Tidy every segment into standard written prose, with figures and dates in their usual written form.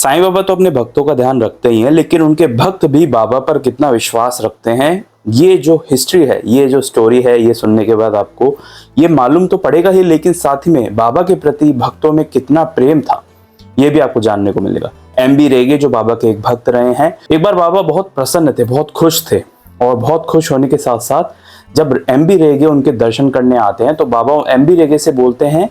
साईं बाबा तो अपने भक्तों का ध्यान रखते ही हैं, लेकिन उनके भक्त भी बाबा पर कितना विश्वास रखते हैं, ये जो हिस्ट्री है, ये जो स्टोरी है, ये सुनने के बाद आपको ये मालूम तो पड़ेगा ही, लेकिन साथ ही में बाबा के प्रति भक्तों में कितना प्रेम था, ये भी आपको जानने को मिलेगा। एमबी रेगे जो बाबा के एक भक्त रहे हैं, एक बार बाबा बहुत प्रसन्न थे, बहुत खुश थे, और बहुत खुश होने के साथ साथ जब एमबी रेगे उनके दर्शन करने आते हैं तो बाबा एमबी रेगे से बोलते हैं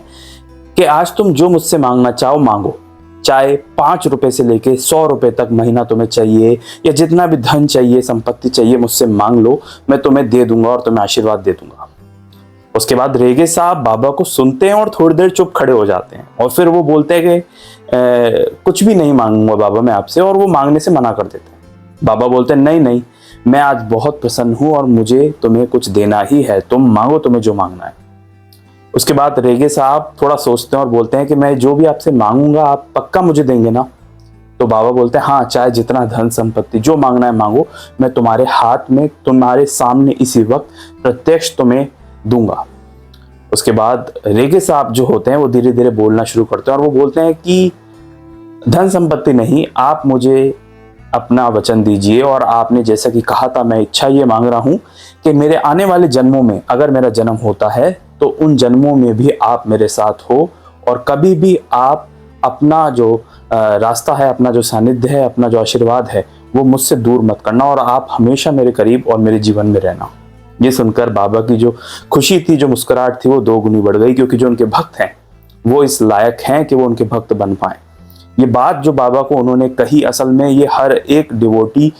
कि आज तुम जो मुझसे मांगना चाहो मांगो, चाहे 5 रुपए से लेके 100 रुपए तक महीना तुम्हें चाहिए, या जितना भी धन चाहिए, संपत्ति चाहिए, मुझसे मांग लो, मैं तुम्हें दे दूंगा और तुम्हें आशीर्वाद दे दूंगा। उसके बाद रेगे साहब बाबा को सुनते हैं और थोड़ी देर चुप खड़े हो जाते हैं, और फिर वो बोलते हैं कि कुछ भी नहीं मांगूंगा बाबा मैं आपसे, और वो मांगने से मना कर देते हैं। बाबा बोलते हैं नहीं नहीं, मैं आज बहुत प्रसन्न हूं और मुझे तुम्हें कुछ देना ही है, तुम मांगो, तुम्हें जो मांगना है। उसके बाद रेगे साहब थोड़ा सोचते हैं और बोलते हैं कि मैं जो भी आपसे मांगूंगा आप पक्का मुझे देंगे ना? तो बाबा बोलते हैं हाँ, चाहे जितना धन संपत्ति जो मांगना है मांगो, मैं तुम्हारे हाथ में, तुम्हारे सामने इसी वक्त प्रत्यक्ष तुम्हें दूंगा। उसके बाद रेगे साहब जो होते हैं वो धीरे धीरे बोलना शुरू करते हैं और वो बोलते हैं कि धन संपत्ति नहीं, आप मुझे अपना वचन दीजिए, और आपने जैसा कि कहा था, मैं इच्छा ये मांग रहा हूं कि मेरे आने वाले जन्मों में अगर मेरा जन्म होता है तो उन जन्मों में भी आप मेरे साथ हो, और कभी भी आप अपना जो रास्ता है, अपना जो सानिध्य है, अपना जो आशीर्वाद है, वो मुझसे दूर मत करना, और आप हमेशा मेरे करीब और मेरे जीवन में रहना। ये सुनकर बाबा की जो खुशी थी, जो मुस्कुराहट थी, वो 2 गुनी बढ़ गई, क्योंकि जो उनके भक्त हैं वो इस लायक हैं कि वो उनके भक्त बन पाए। ये बात जो बाबा को उन्होंने कही, असल में ये हर एक डिवोटी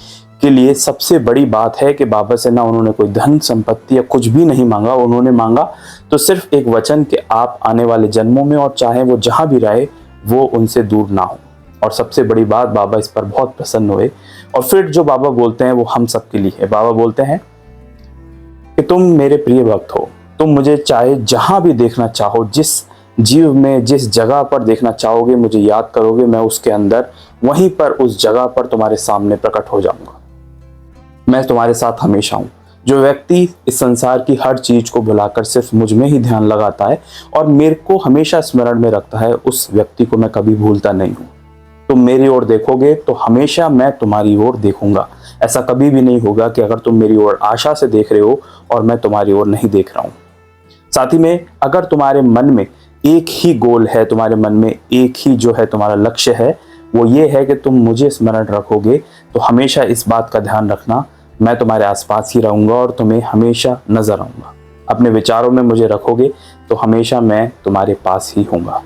के लिए सबसे बड़ी बात है कि बाबा से ना उन्होंने कोई धन संपत्ति या कुछ भी नहीं मांगा, उन्होंने मांगा तो सिर्फ एक वचन कि आप आने वाले जन्मों में, और चाहे वो जहां भी रहे, वो उनसे दूर ना हो। और सबसे बड़ी बात, बाबा इस पर बहुत प्रसन्न हुए, और फिर जो बाबा बोलते हैं वो हम सबके लिए है। बाबा बोलते हैं कि तुम मेरे प्रिय भक्त हो, तुम मुझे चाहे जहां भी देखना चाहो, जिस जीव में जिस जगह पर देखना चाहोगे, मुझे याद करोगे, मैं उसके अंदर वहीं पर उस जगह पर तुम्हारे सामने प्रकट हो जाऊंगा। मैं तुम्हारे साथ हमेशा हूं। जो व्यक्ति इस संसार की हर चीज को भुलाकर सिर्फ मुझ में ही ध्यान लगाता है और मेरे को हमेशा स्मरण में रखता है, उस व्यक्ति को मैं कभी भूलता नहीं हूं। तुम मेरी ओर देखोगे तो हमेशा मैं तुम्हारी ओर देखूंगा। ऐसा कभी भी नहीं होगा कि अगर तुम मेरी ओर आशा से देख रहे हो और मैं तुम्हारी ओर नहीं देख रहा हूं। साथ ही में अगर तुम्हारे मन में एक ही गोल है, तुम्हारे मन में एक ही जो है तुम्हारा लक्ष्य है, वो ये है कि तुम मुझे स्मरण रखोगे, तो हमेशा इस बात का ध्यान रखना, मैं तुम्हारे आसपास ही रहूंगा और तुम्हें हमेशा नजर आऊंगा। अपने विचारों में मुझे रखोगे तो हमेशा मैं तुम्हारे पास ही हूँगा।